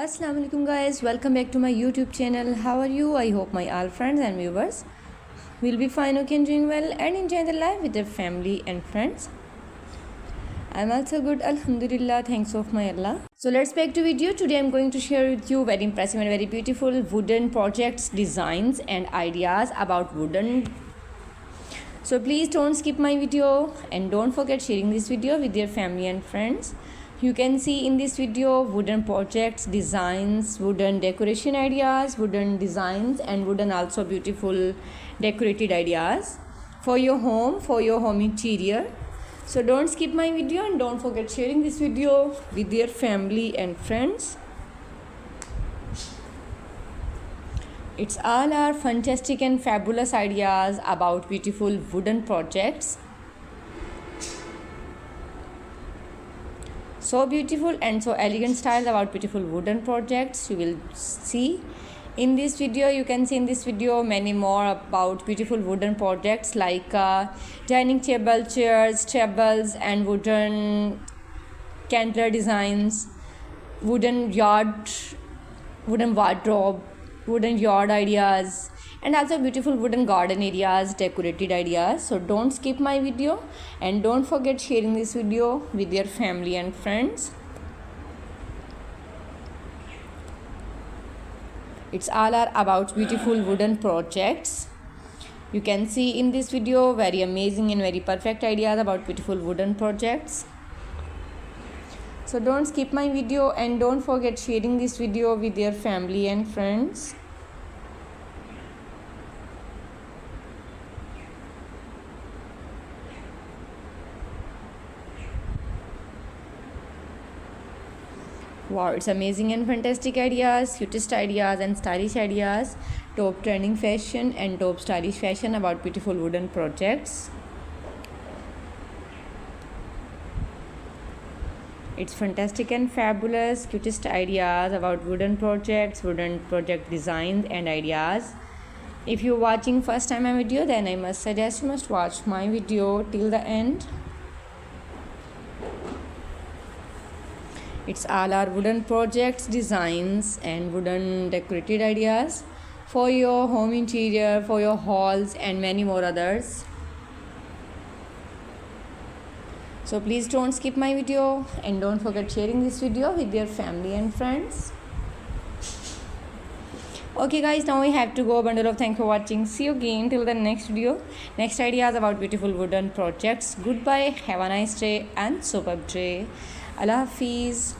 Assalamu alaikum guys, welcome back to my YouTube channel. How are you? I hope my all friends and viewers will be fine, okay, and doing well and enjoying the life with their family and friends. I'm also good, alhamdulillah, thanks of my Allah. So let's back to video. Today I'm going to share with you very impressive and very beautiful wooden projects, designs and ideas about wooden. So please don't skip my video and don't forget sharing this video with your family and friends. You can see in this video wooden projects, designs, wooden decoration ideas, wooden designs and wooden also beautiful decorated ideas for your home interior. So don't skip my video and don't forget sharing this video with your family and friends. It's all our fantastic and fabulous ideas about beautiful wooden projects. So beautiful and so elegant styles about beautiful wooden projects you will see in this video. You can see in this video many more about beautiful wooden projects like dining table, chairs, tables and wooden candler designs, wooden wardrobe, wooden yard ideas and also beautiful wooden garden areas, decorated ideas. So don't skip my video and don't forget sharing this video with your family and friends. It's all about beautiful wooden projects. You can see in this video very amazing and very perfect ideas about beautiful wooden projects. So don't skip my video and don't forget sharing this video with your family and friends. Wow, it's amazing and fantastic ideas, cutest ideas and stylish ideas, top trending fashion and top stylish fashion about beautiful wooden projects. It's fantastic and fabulous, cutest ideas about wooden projects, wooden project designs and ideas. If you're watching first time my video, then I must suggest you must watch my video till the end. It's all our wooden projects, designs and wooden decorated ideas for your home interior, for your halls and many more others. So please don't skip my video and don't forget sharing this video with your family and friends. Okay guys, now we have to go. Bundle of thanks for watching. See you again till the next video. Next ideas about beautiful wooden projects. Goodbye, have a nice day and superb day. Allah Hafiz.